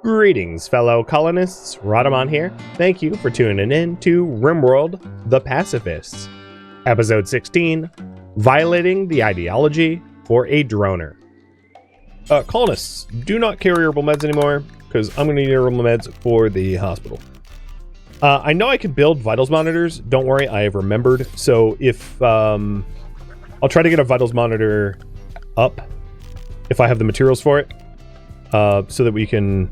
Greetings, fellow colonists. Rhadamant here. Thank you for tuning in to RimWorld, the Pacifists. Episode 16, Violating the Ideology for a Droner. Colonists, do not carry herbal meds anymore, because I'm going to need herbal meds for the hospital. I know I can build vitals monitors. Don't worry, I have remembered. So if, I'll try to get a vitals monitor up, if I have the materials for it, so that we can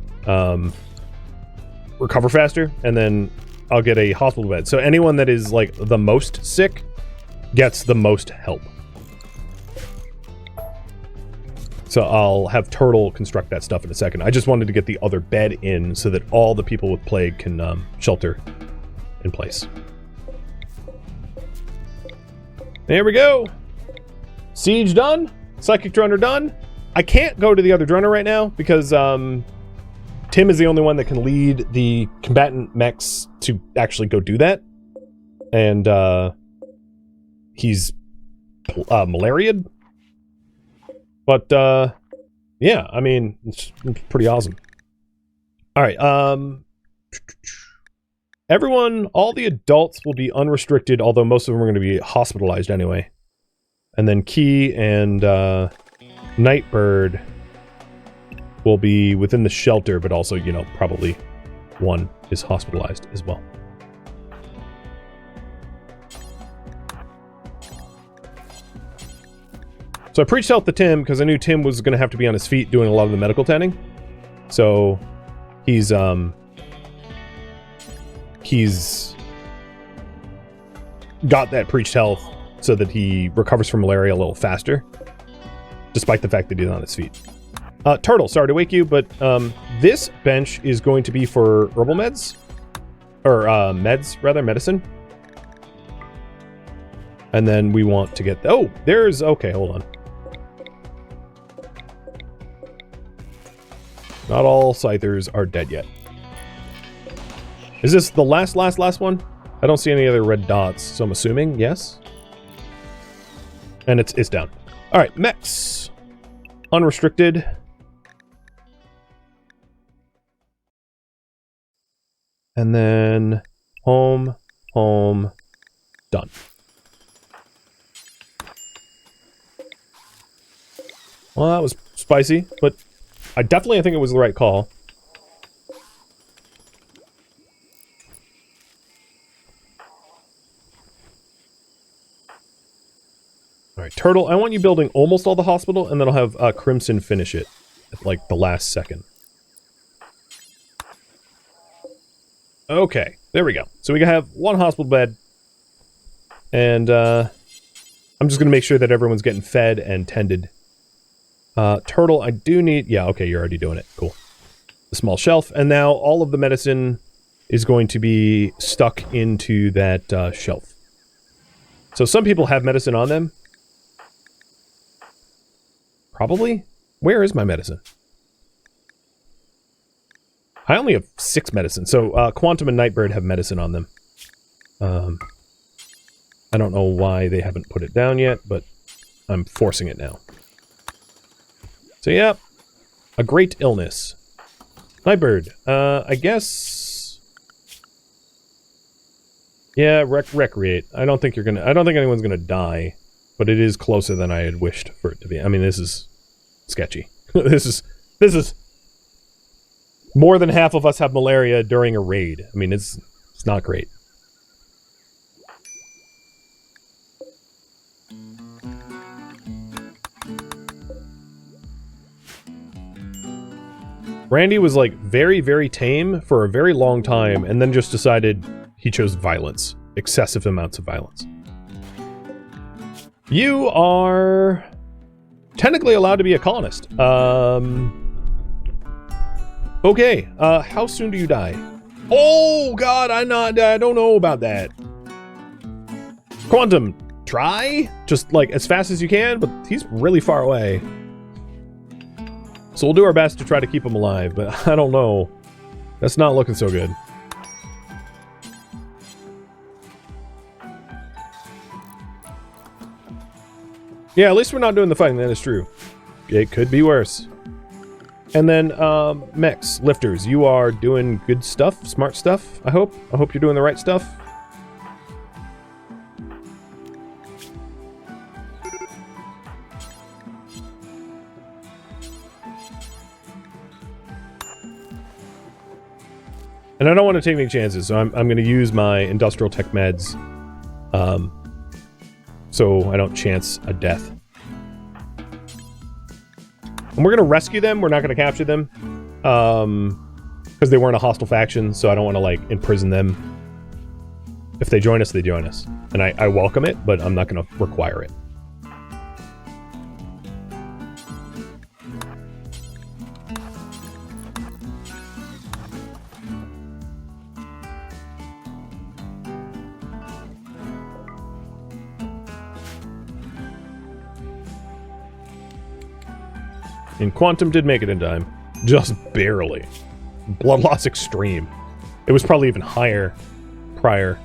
recover faster, and then I'll get a hospital bed. So anyone that is like the most sick gets the most help. So I'll have Turtle construct that stuff in a second. I just wanted to get the other bed in so that all the people with plague can shelter in place. There we go. Siege done. Psychic droner done. I can't go to the other droner right now because Tim is the only one that can lead the combatant mechs to actually go do that. And he's malaria'd. But yeah, I mean, it's pretty awesome. All right, everyone, all the adults will be unrestricted, although most of them are going to be hospitalized anyway. And then Key and Nightbird will be within the shelter, but also, you know, probably one is hospitalized as well. So I preached health to Tim because I knew Tim was going to have to be on his feet doing a lot of the medical tending. So he's got that preached health so that he recovers from malaria a little faster, despite the fact that he's on his feet. Turtle, sorry to wake you, but this bench is going to be for herbal meds, or meds rather, medicine. And then we want to get, oh, there's, okay, hold on. Not all scythers are dead yet. Is this the last one? I don't see any other red dots, so I'm assuming yes. And it's down. All right, mechs, unrestricted. And then home, done. Well, that was spicy, but I think it was the right call. All right, Turtle, I want you building almost all the hospital, and then I'll have Crimson finish it at, like, the last second. Okay, there we go. So we can have one hospital bed, and I'm just going to make sure that everyone's getting fed and tended. Turtle, I do need... Yeah, okay, you're already doing it. Cool. The small shelf. And now all of the medicine is going to be stuck into that shelf. So some people have medicine on them. Probably? Where is my medicine? I only have 6 medicine. So Quantum and Nightbird have medicine on them. I don't know why they haven't put it down yet, but I'm forcing it now. So yeah, a great illness. Nightbird, I guess... Yeah, recreate. I don't think anyone's gonna die, but it is closer than I had wished for it to be. I mean, this is sketchy. This is... More than half of us have malaria during a raid. I mean, it's not great. Randy was like very, very tame for a very long time, and then just decided he chose violence. Excessive amounts of violence. You are technically allowed to be a colonist. Okay, how soon do you die? Oh god, I don't know about that. Quantum, try? Just like as fast as you can, but he's really far away. So we'll do our best to try to keep him alive, but I don't know. That's not looking so good. Yeah, at least we're not doing the fighting, that is true. It could be worse. And then, mechs, lifters, you are doing good stuff, smart stuff, I hope. I hope you're doing the right stuff. And I don't want to take any chances, so I'm going to use my industrial tech meds, so I don't chance a death. And we're going to rescue them. We're not going to capture them, because they weren't a hostile faction, so I don't want to, like, imprison them. If they join us, they join us. And I welcome it, but I'm not going to require it. And Quantum did make it in time. Just barely. Blood loss extreme. It was probably even higher prior.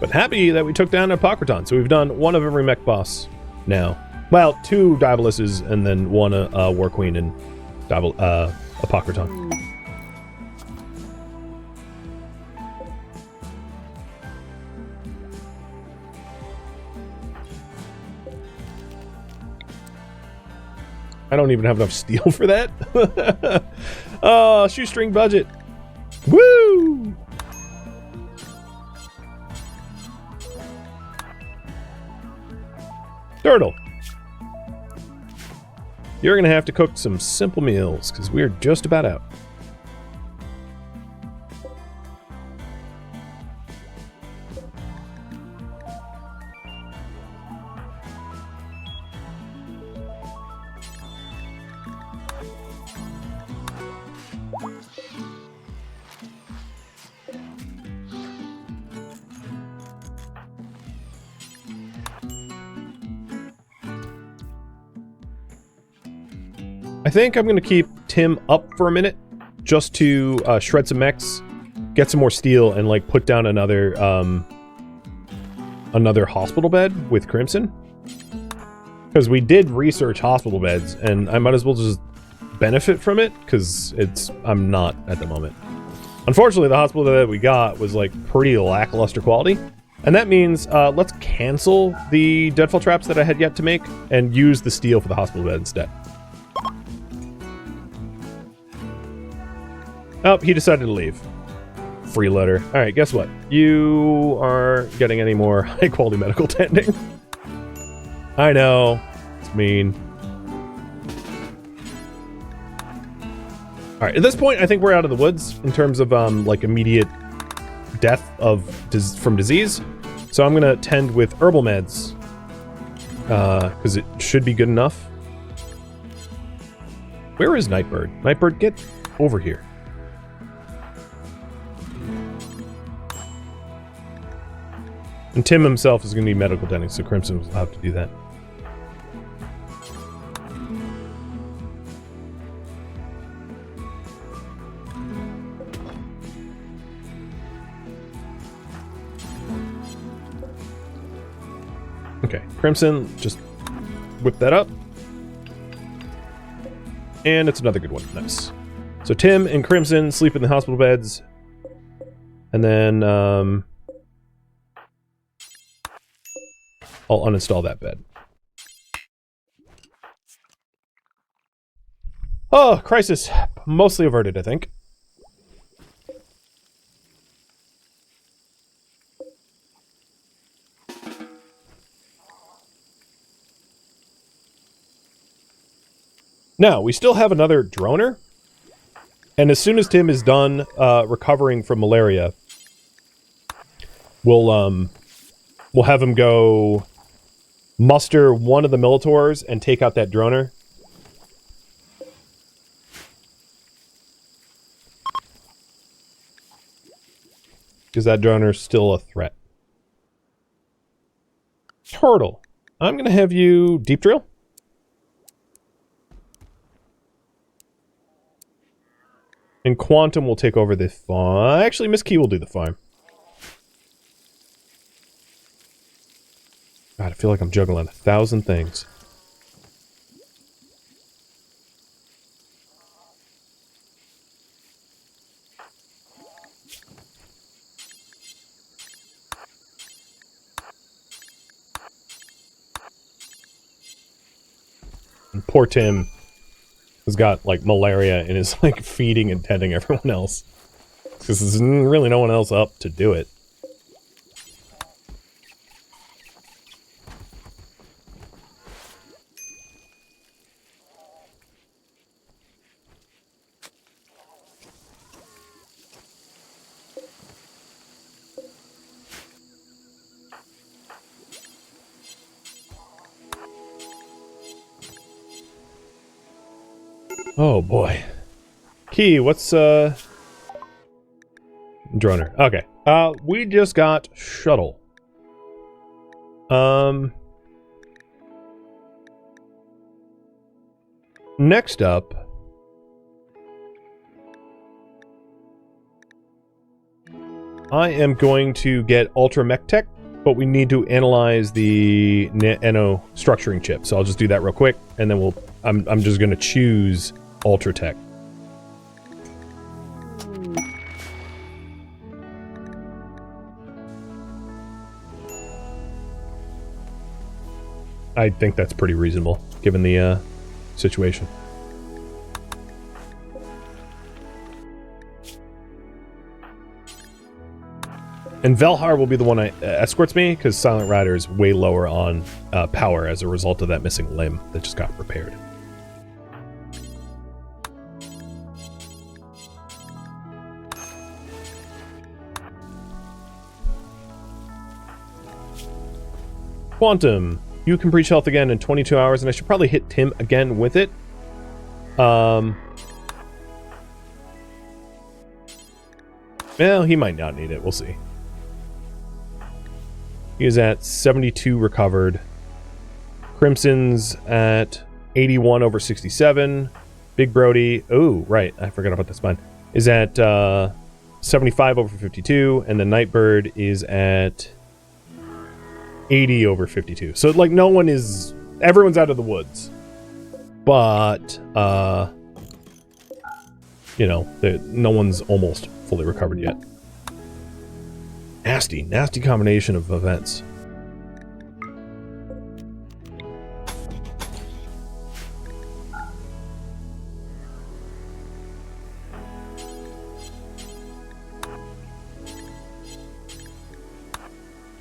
But happy that we took down Apocryton. So we've done one of every mech boss now. Well, 2 Diaboluses and then 1 War Queen and Apocryton. I don't even have enough steel for that. Oh, shoestring budget. Woo! Turtle. You're going to have to cook some simple meals, because we're just about out. I think I'm going to keep Tim up for a minute, just to shred some mechs, get some more steel, and like put down another hospital bed with Crimson. Because we did research hospital beds, and I might as well just benefit from it, because I'm not at the moment. Unfortunately, the hospital bed we got was like pretty lackluster quality. And that means let's cancel the deadfall traps that I had yet to make, and use the steel for the hospital bed instead. Oh, he decided to leave. Freeloader. Alright, guess what? You aren't getting any more high-quality medical tending. I know. It's mean. Alright, at this point, I think we're out of the woods in terms of, like, immediate death from disease. So I'm gonna tend with herbal meds. Because it should be good enough. Where is Nightbird? Nightbird, get over here. And Tim himself is going to need medical tending, so Crimson will have to do that. Okay, Crimson, just whip that up. And it's another good one. Nice. So Tim and Crimson sleep in the hospital beds. And then, I'll uninstall that bed. Oh, crisis. Mostly averted, I think. Now, we still have another droner. And as soon as Tim is done recovering from malaria, we'll have him go muster one of the Militors and take out that droner. Because that droner's still a threat. Turtle, I'm going to have you deep drill. And Quantum will take over the farm. Actually, Miss Key will do the farm. God, I feel like I'm juggling 1,000 things. And poor Tim has got, like, malaria and is, like, feeding and tending everyone else. Because there's really no one else up to do it. Oh boy. Key, what's droner? Okay. We just got shuttle. Next up, I am going to get Ultra Mech Tech, but we need to analyze the nano structuring chip. So I'll just do that real quick, and then I'm just gonna choose Ultra Tech. I think that's pretty reasonable, given the situation. And Velhar will be the one that escorts me, because Silent Rider is way lower on power as a result of that missing limb that just got repaired. Quantum. You can breach health again in 22 hours, and I should probably hit Tim again with it. Well, he might not need it. We'll see. He is at 72 recovered. Crimson's at 81 over 67. Big Brody, oh, right, I forgot about the spine, is at 75 over 52, and the Nightbird is at 80 over 52. So, like, no one is... Everyone's out of the woods. But, you know, no one's almost fully recovered yet. Nasty combination of events.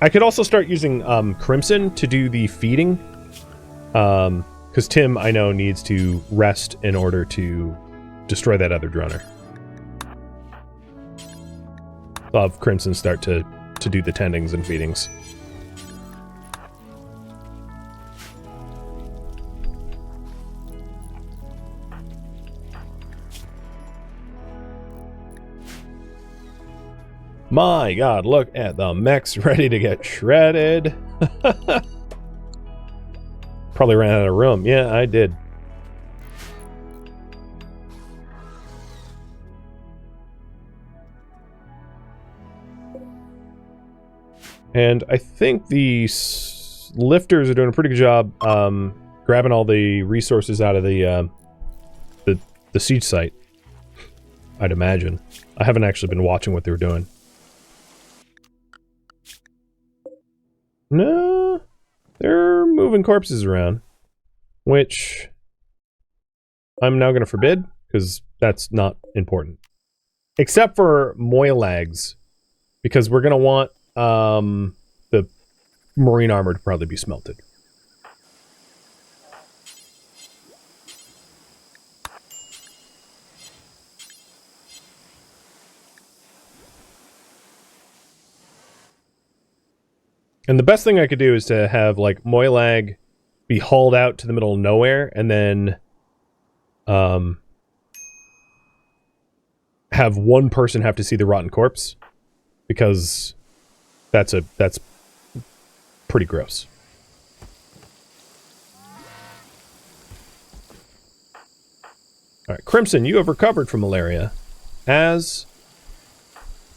I could also start using Crimson to do the feeding. Because Tim, I know, needs to rest in order to destroy that other droner. I'll have Crimson start to do the tendings and feedings. My god, look at the mechs ready to get shredded. Probably ran out of room. Yeah, I did. And I think the lifters are doing a pretty good job grabbing all the resources out of the siege site, I'd imagine. I haven't actually been watching what they were doing. No, they're moving corpses around, which I'm now going to forbid, because that's not important. Except for Moylags, because we're going to want the marine armor to probably be smelted. And the best thing I could do is to have, like, Moylag be hauled out to the middle of nowhere, and then have one person have to see the rotten corpse, because that's pretty gross. Alright, Crimson, you have recovered from malaria, as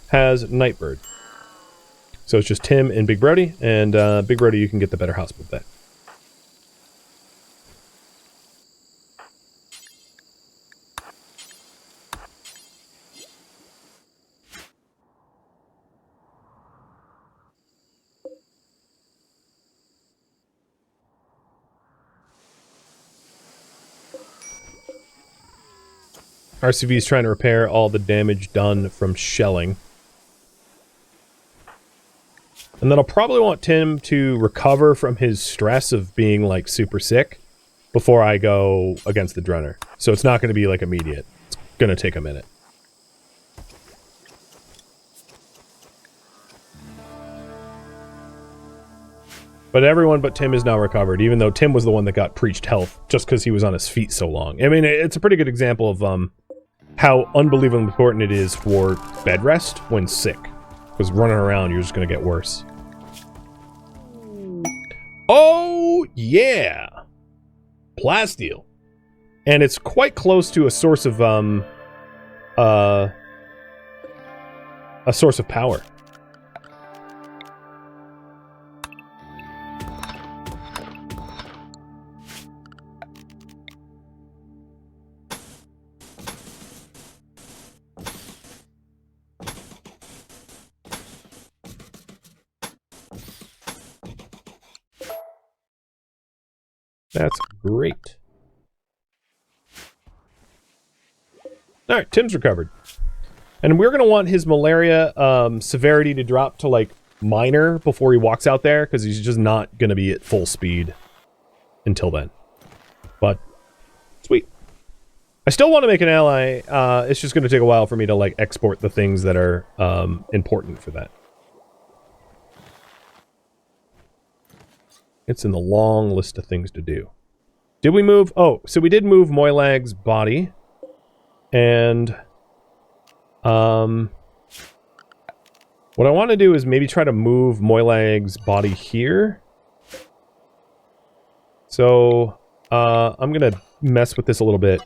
has Nightbird. So it's just Tim and Big Brody, and Big Brody, you can get the better hospital bed. RCV is trying to repair all the damage done from shelling. And then I'll probably want Tim to recover from his stress of being, like, super sick before I go against the Drunner. So it's not going to be, like, immediate. It's going to take a minute. But everyone but Tim is now recovered, even though Tim was the one that got preached health just because he was on his feet so long. I mean, it's a pretty good example of how unbelievably important it is for bed rest when sick. Because running around, you're just going to get worse. Oh, yeah! Plasteel. And it's quite close to a source of, power. That's great. Alright, Tim's recovered. And we're going to want his malaria severity to drop to, like, minor before he walks out there, because he's just not going to be at full speed until then. But, sweet. I still want to make an ally. It's just going to take a while for me to, like, export the things that are important for that. It's in the long list of things to do. Did we move? Oh, so we did move Moylag's body. And what I want to do is maybe try to move Moylag's body here. So I'm going to mess with this a little bit.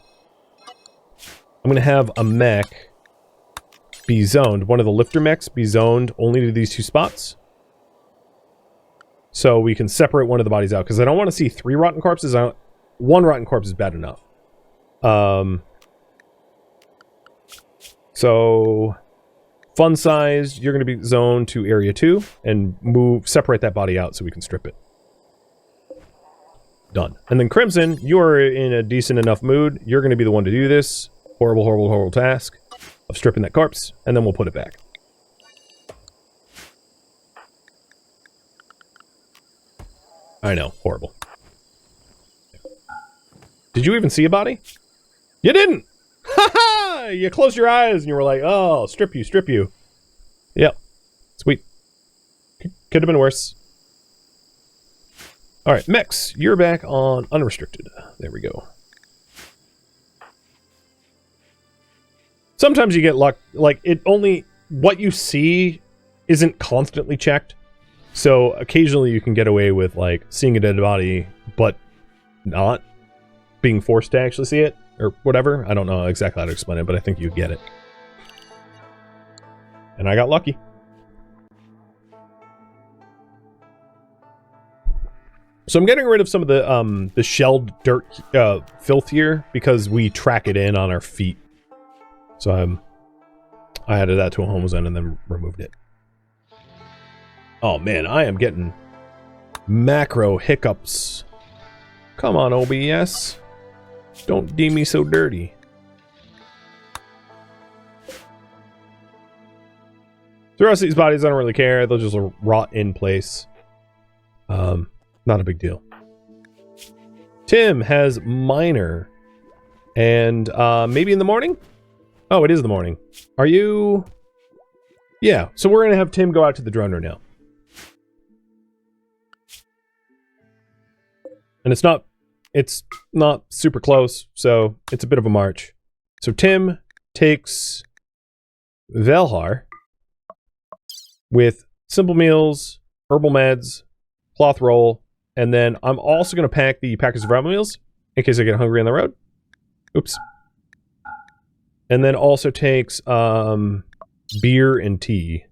I'm going to have a mech be zoned. One of the lifter mechs be zoned only to these two spots. So we can separate one of the bodies out, because I don't want to see 3 rotten corpses. One rotten corpse is bad enough. So fun size, you're going to be zoned to area 2 and separate that body out so we can strip it. Done. And then Crimson, you're in a decent enough mood. You're going to be the one to do this horrible, horrible, horrible task of stripping that corpse, and then we'll put it back. I know, horrible. Did you even see a body? You didn't! Ha ha! You closed your eyes and you were like, oh, strip you, strip you. Yep. Sweet. Could have been worse. Alright, Mex, you're back on unrestricted. There we go. Sometimes you get luck, like, what you see isn't constantly checked. So occasionally you can get away with, like, seeing a dead body, but not being forced to actually see it, or whatever. I don't know exactly how to explain it, but I think you get it. And I got lucky. So I'm getting rid of some of the shelled dirt filth here, because we track it in on our feet. So I added that to a home zone and then removed it. Oh man, I am getting macro hiccups. Come on, OBS. Don't deem me so dirty. The rest of these bodies, I don't really care. They'll just rot in place. Not a big deal. Tim has minor. And maybe in the morning? Oh, it is the morning. Are you... Yeah, so we're going to have Tim go out to the Drunner now. And it's not super close, so it's a bit of a march. So Tim takes Velhar with simple meals, herbal meds, cloth roll, and then I'm also going to pack the packets of ramen meals in case I get hungry on the road. Oops. And then also takes beer and tea.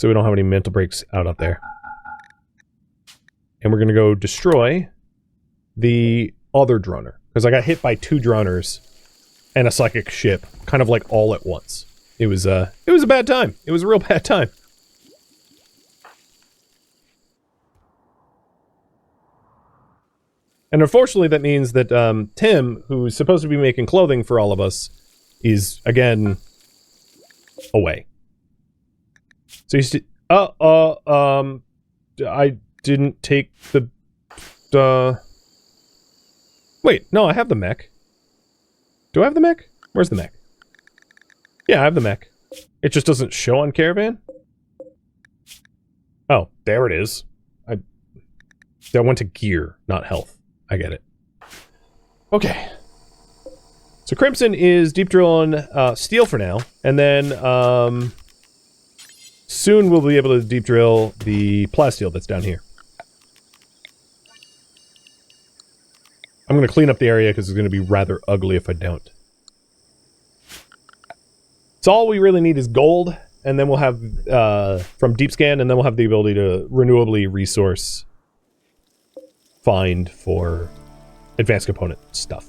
So we don't have any mental breaks out up there. And we're going to go destroy the other droner. Because I got hit by 2 droners and a psychic ship. Kind of like all at once. It was a bad time. It was a real bad time. And unfortunately that means that Tim, who's supposed to be making clothing for all of us, is, again, away. So he's... I didn't take the... Wait, no, I have the mech. Do I have the mech? Where's the mech? Yeah, I have the mech. It just doesn't show on Caravan? Oh, there it is. That went to gear, not health. I get it. Okay. So Crimson is deep drilling steel for now, and then soon we'll be able to deep drill the plasteel that's down here. I'm going to clean up the area because it's going to be rather ugly if I don't. So all we really need is gold, and then we'll have, from deep scan, and then we'll have the ability to renewably resource find for advanced component stuff.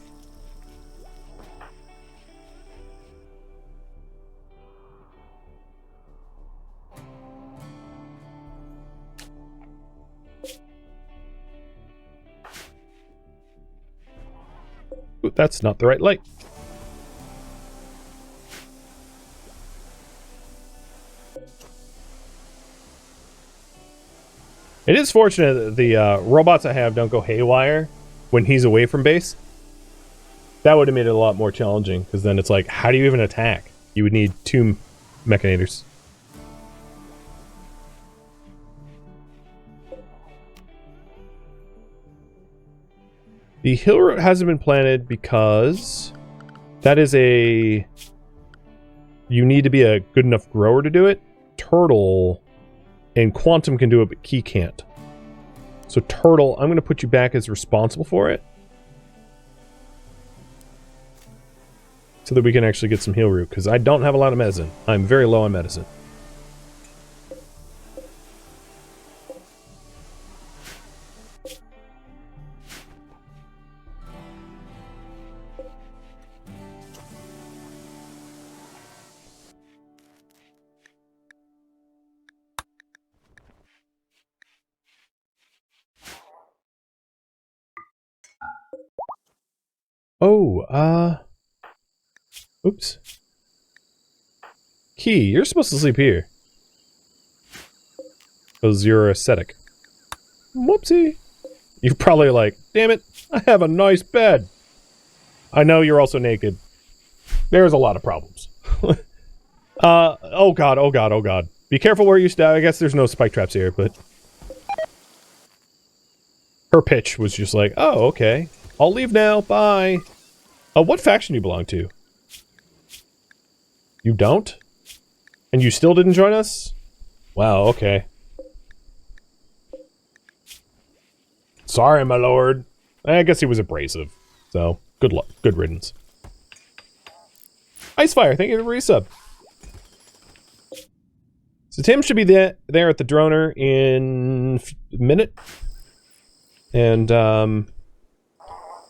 Ooh, that's not the right light. It is fortunate that the robots I have don't go haywire when he's away from base. That would have made it a lot more challenging, because then it's like, how do you even attack? You would need 2 mechanators. The hill route hasn't been planted because that is a... You need to be a good enough grower to do it. Turtle and Quantum can do it, but Key can't. So Turtle, I'm going to put you back as responsible for it. So that we can actually get some heal root, because I don't have a lot of medicine. I'm very low on medicine. Oh, oops. Key, you're supposed to sleep here. Because you're ascetic. Whoopsie. You're probably like, damn it, I have a nice bed. I know you're also naked. There's a lot of problems. Oh god, oh god, oh god. Be careful where you stab. I guess there's no spike traps here, but... Her pitch was just like, oh, okay. I'll leave now, bye. What faction do you belong to? You don't? And you still didn't join us? Wow, okay. Sorry, my lord. I guess he was abrasive. So, good luck. Good riddance. Icefire, thank you for the resub. So Tim should be there at the droner in a minute. And,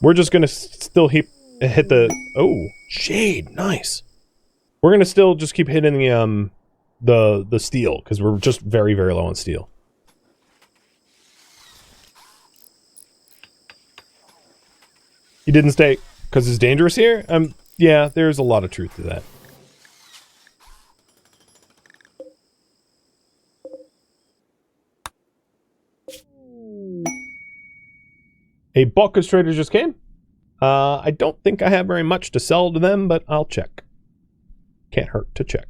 we're just gonna still hit the... Oh, shade, nice. We're gonna still just keep hitting the steel, because we're just very, very low on steel. He didn't stay because it's dangerous here? Yeah, there's a lot of truth to that. A bulk trader just came. I don't think I have very much to sell to them, but I'll check. Can't hurt to check.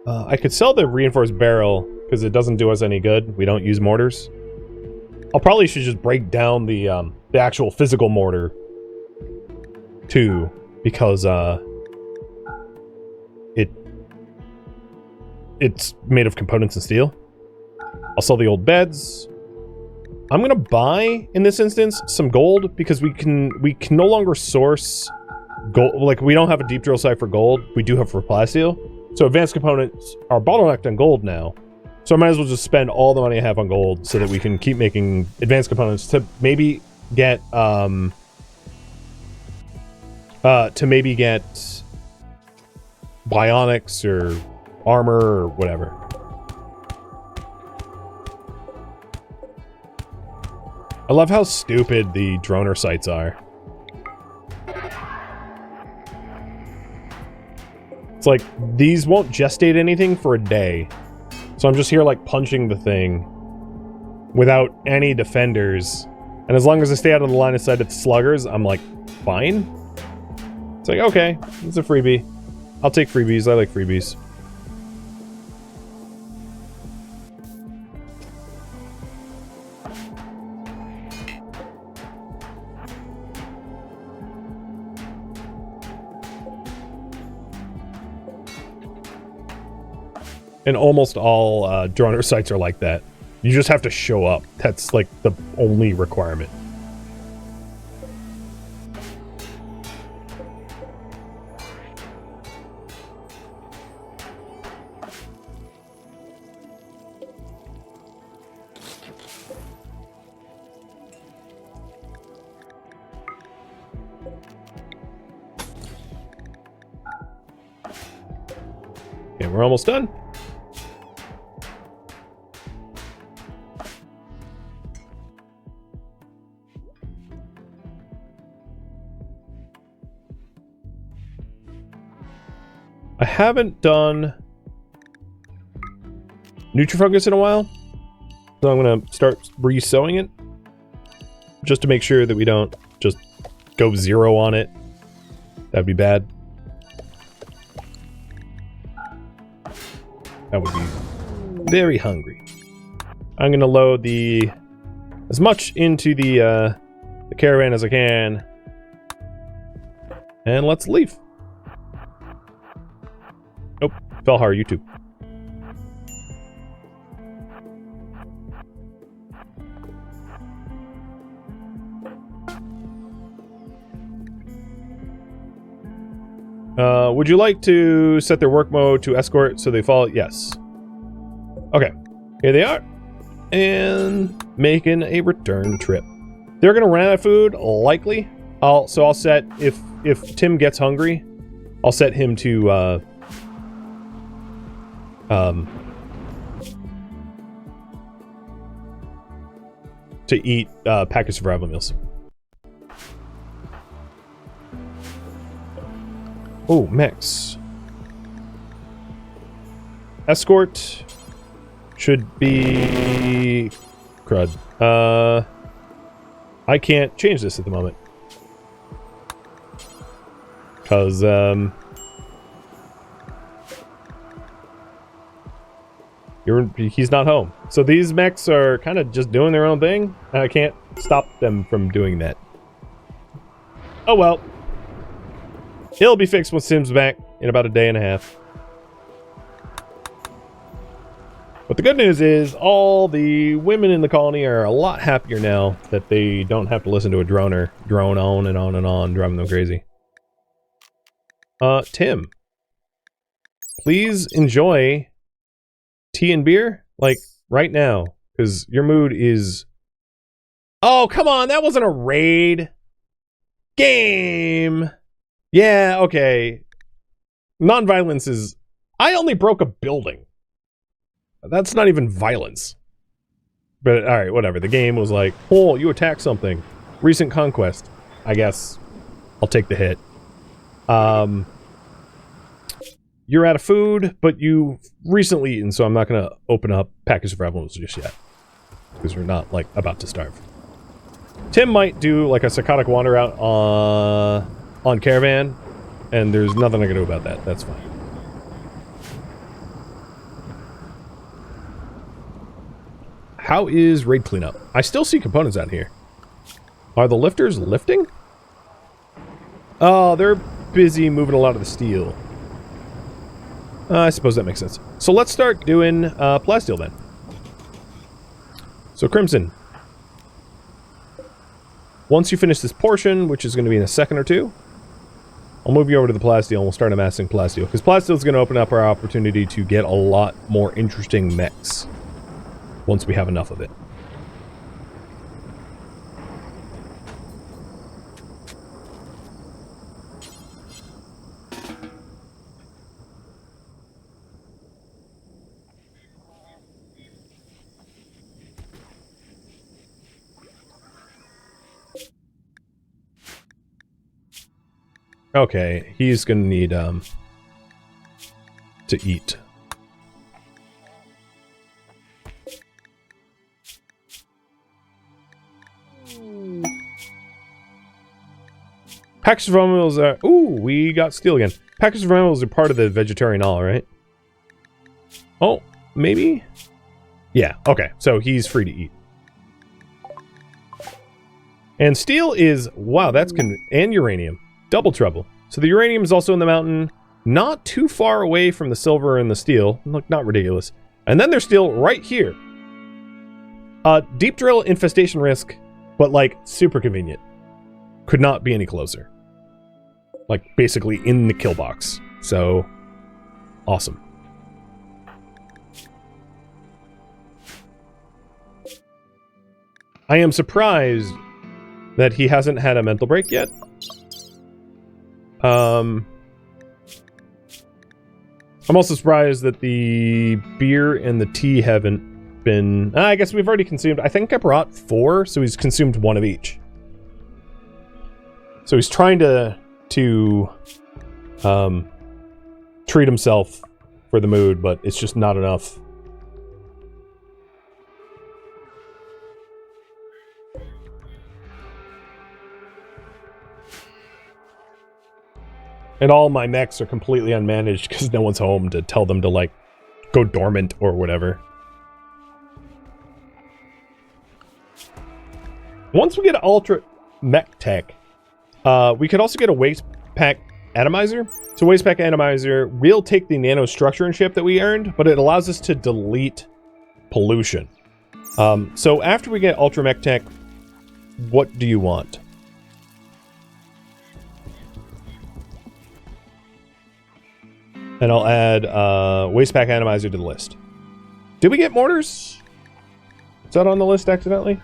I could sell the reinforced barrel because it doesn't do us any good. We don't use mortars. I'll probably should just break down the actual physical mortar too, because it's made of components and steel. I'll sell the old beds. I'm gonna buy, in this instance, some gold because we can no longer source gold. Like, we don't have a deep drill site for gold. We do have for plasteel. So advanced components are bottlenecked on gold now. So I might as well just spend all the money I have on gold so that we can keep making advanced components to maybe get bionics or armor or whatever. I love how stupid the droner sites are. It's like, these won't gestate anything for a day. So I'm just here like punching the thing without any defenders. And as long as I stay out of the line of sight of the sluggers, I'm like, fine. It's like, okay, it's a freebie. I'll take freebies. I like freebies. And almost all droner sites are like that. You just have to show up. That's like the only requirement. Okay, we're almost done. I haven't done Nutrifocus in a while, so I'm gonna start re-sewing it just to make sure that we don't just go zero on it. That'd be bad. That would be very hungry. I'm gonna load as much into the caravan as I can, and let's leave. Nope, fell hard, YouTube. Would you like to set their work mode to escort so they follow? Yes. Okay, here they are. And making a return trip. They're gonna run out of food, likely. I'll set, if Tim gets hungry, I'll set him to eat packaged survival meals. Oh, mechs. Escort should be crud. I can't change this at the moment. Cause he's not home. So these mechs are kind of just doing their own thing, and I can't stop them from doing that. Oh well. It'll be fixed when Sim's back in about a day and a half. But the good news is all the women in the colony are a lot happier now that they don't have to listen to a droner drone on and on and on, driving them crazy. Tim, please enjoy tea and beer, like, right now, because your mood is... Oh, come on, that wasn't a raid! Game! Yeah, okay. Nonviolence is... I only broke a building. That's not even violence. But, alright, whatever. The game was like, oh, you attacked something. Recent conquest. I guess I'll take the hit. You're out of food, but you recently eaten, so I'm not going to open up package of rebels just yet. Because we're not, like, about to starve. Tim might do, like, a psychotic wander out on Caravan, and there's nothing I can do about that. That's fine. how is raid cleanup? I still see components out here. Are the lifters lifting? Oh, they're busy moving a lot of the steel. I suppose that makes sense. So let's start doing plasteel then. So Crimson, once you finish this portion, which is going to be in a second or two, I'll move you over to the plasteel and we'll start amassing plasteel. Because plasteel is going to open up our opportunity to get a lot more interesting mechs once we have enough of it. Okay, he's gonna need, to eat. Packets of animals are... Ooh, we got steel again. Packets of animals are part of the vegetarian all, right? Oh, maybe? Yeah, okay, so he's free to eat. And steel is... Wow, that's... And uranium. Double trouble. So the uranium is also in the mountain, not too far away from the silver and the steel. Look, not ridiculous. And then there's steel right here. Deep drill infestation risk, but like super convenient. Could not be any closer. Like basically in the kill box. So awesome. I am surprised that he hasn't had a mental break yet. I'm also surprised that the beer and the tea haven't been... I guess we've already consumed... I think I brought 4, so he's consumed 1 of each. So he's trying to treat himself for the mood, but it's just not enough. And all my mechs are completely unmanaged because no one's home to tell them to, like, go dormant or whatever. Once we get Ultra Mech Tech, we could also get a Waste Pack Atomizer. So Waste Pack Atomizer will take the nanostructure and ship that we earned, but it allows us to delete pollution. So after we get Ultra Mech Tech, what do you want? And I'll add Waste Pack Atomizer to the list. Did we get mortars? Is that on the list accidentally?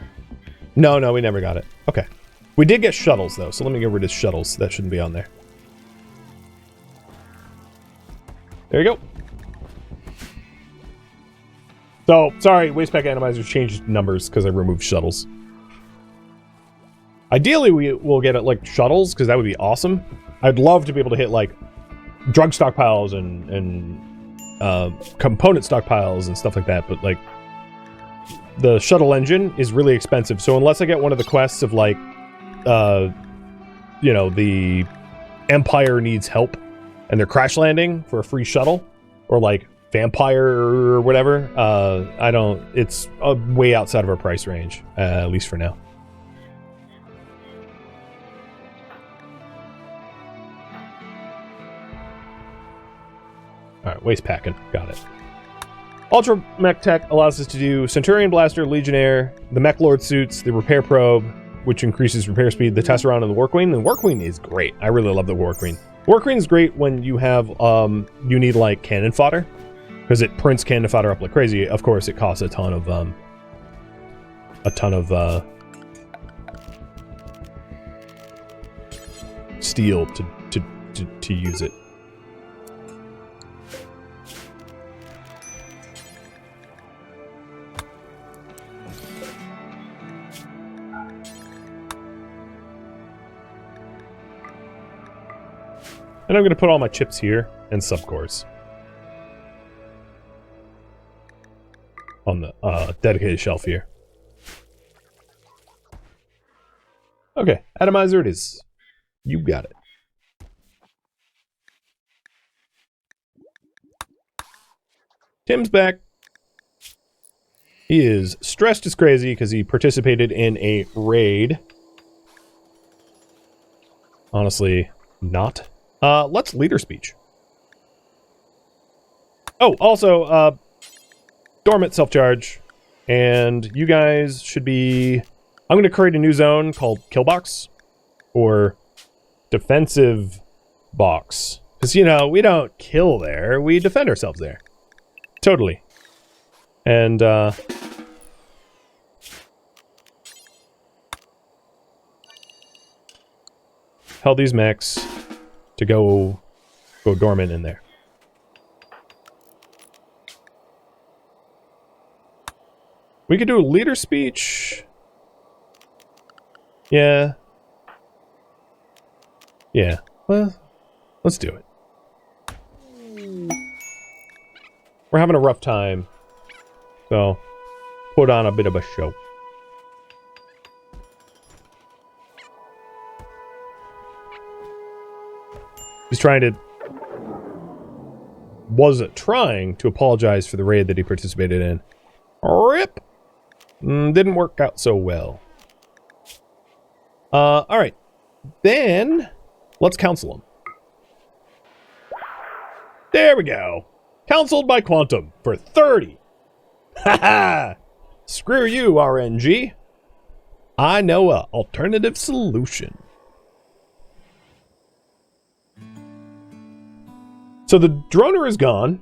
No, we never got it. Okay. We did get shuttles, though, so let me get rid of shuttles. That shouldn't be on there. There you go. So, sorry, Waste Pack Atomizer changed numbers because I removed shuttles. Ideally, we will get it, like, shuttles, because that would be awesome. I'd love to be able to hit, like, drug stockpiles and component stockpiles and stuff like that, but like the shuttle engine is really expensive, so unless I get one of the quests of like you know, the Empire needs help and they're crash landing for a free shuttle, or like Vampire or whatever, I don't, it's way outside of our price range, at least for now. Alright, waste packing. Got it. Ultra Mech Tech allows us to do Centurion Blaster, Legionnaire, the Mech Lord suits, the Repair Probe, which increases repair speed, the Tesserant, and the War Queen. The War Queen is great. I really love the War Queen. War Queen is great when you have, you need, like, cannon fodder, because it prints cannon fodder up like crazy. Of course, it costs a ton of steel to use it. And I'm going to put all my chips here and subcores on the dedicated shelf here. Okay, atomizer it is. You got it. Tim's back. He is stressed as crazy because he participated in a raid. Honestly, not. Let's leader speech. Oh, also, dormant self-charge. And you guys should be... I'm going to create a new zone called Killbox. Or defensive box. Because, you know, we don't kill there. We defend ourselves there. Totally. And, tell these mechs to go dormant in there. We could do a leader speech. Yeah. Yeah. Well, let's do it. We're having a rough time. So, put on a bit of a show. He's trying to... wasn't trying to apologize for the raid that he participated in. RIP! Didn't work out so well. Alright. Then, let's counsel him. There we go. Counseled by Quantum for 30. Haha! Screw you, RNG. I know a alternative solution. So the droner is gone.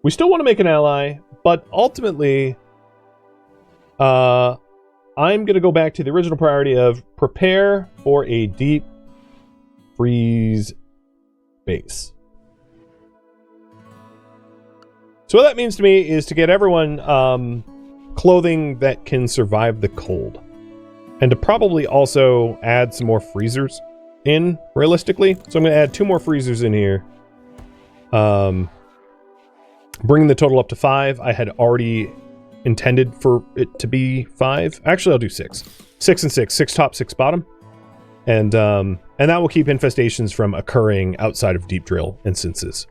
We still want to make an ally, but ultimately, I'm going to go back to the original priority of prepare for a deep freeze base. So what that means to me is to get everyone clothing that can survive the cold. And to probably also add some more freezers in, realistically. So I'm going to add 2 more freezers in here. Bringing the total up to 5. I had already intended for it to be 5. Actually, I'll do 6. 6 and 6. 6 top, 6 bottom. And that will keep infestations from occurring outside of deep drill instances.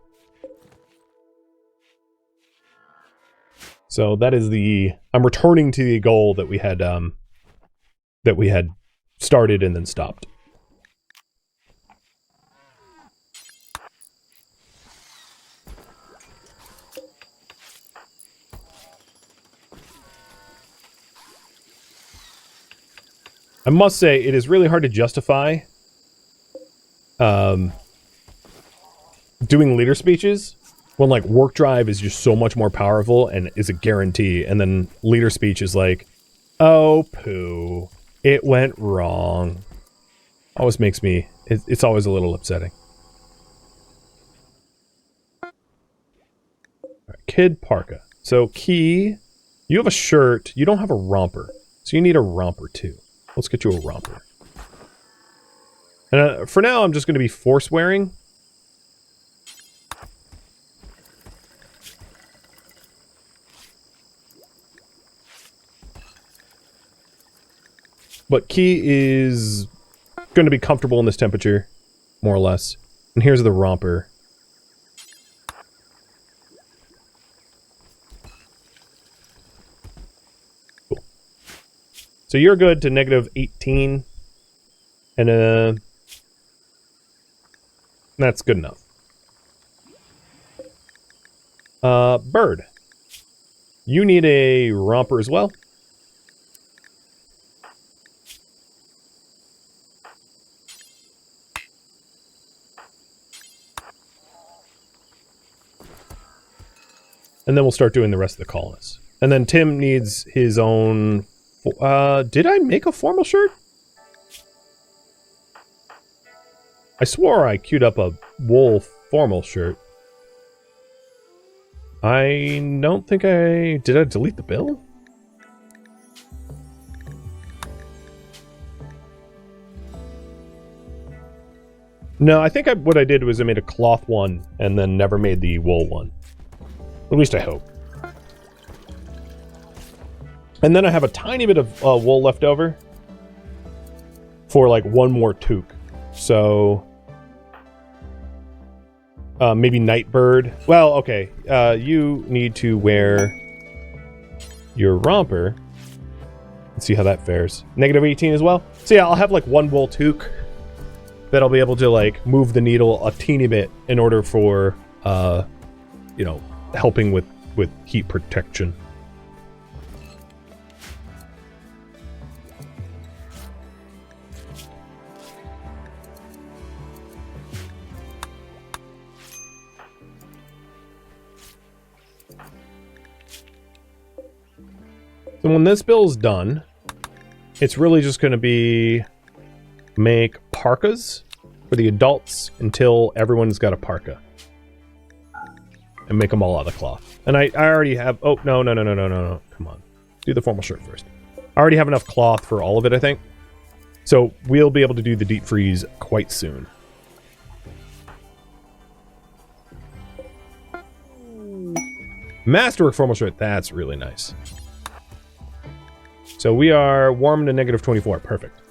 So that is the... I'm returning to the goal that we had started and then stopped. I must say, it is really hard to justify doing leader speeches when, like, work drive is just so much more powerful and is a guarantee, and then leader speech is like, oh, poo, it went wrong. Always makes me... It's always a little upsetting. All right, Kid Parka. So, Key, you have a shirt. You don't have a romper. So you need a romper, too. Let's get you a romper. And for now, I'm just going to be force wearing. But Key is going to be comfortable in this temperature, more or less. And here's the romper. Cool. So you're good to negative 18. And that's good enough. Bird. You need a romper as well. And then we'll start doing the rest of the colonists. And then Tim needs his own... did I make a formal shirt? I swore I queued up a wool formal shirt. I don't think I... Did I delete the bill? No, I think what I did was I made a cloth one and then never made the wool one. At least I hope. And then I have a tiny bit of wool left over for like one more toque. So maybe Nightbird. Well, okay. You need to wear your romper. Let's see how that fares. -18 as well. So yeah, I'll have like one wool toque that I'll be able to like move the needle a teeny bit in order for, you know, helping with heat protection. So when this bill's done, it's really just going to be make parkas for the adults until everyone's got a parka. And make them all out of cloth. And I already have... Oh, no. Come on. Do the formal shirt first. I already have enough cloth for all of it, I think. So we'll be able to do the deep freeze quite soon. Masterwork formal shirt. That's really nice. So we are warm to -24. Perfect.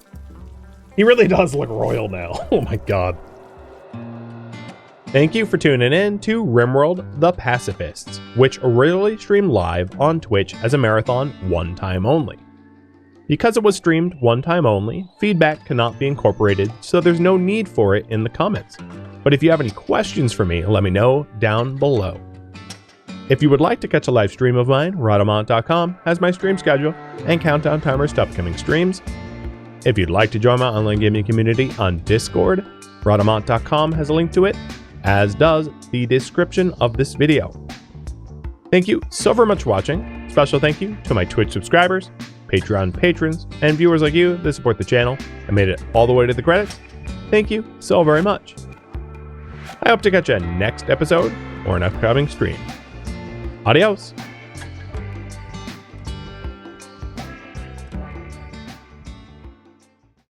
He really does look royal now. Oh my god. Thank you for tuning in to RimWorld The Pacifists, which originally streamed live on Twitch as a marathon one time only. Because it was streamed one time only, feedback cannot be incorporated, so there's no need for it in the comments. But if you have any questions for me, let me know down below. If you would like to catch a live stream of mine, Rhadamant.com has my stream schedule and countdown timers to upcoming streams. If you'd like to join my online gaming community on Discord, Rhadamant.com has a link to it, as does the description of this video. Thank you so very much for watching. Special thank you to my Twitch subscribers, Patreon patrons, and viewers like you that support the channel and made it all the way to the credits. Thank you so very much. I hope to catch you next episode or an upcoming stream. Adios.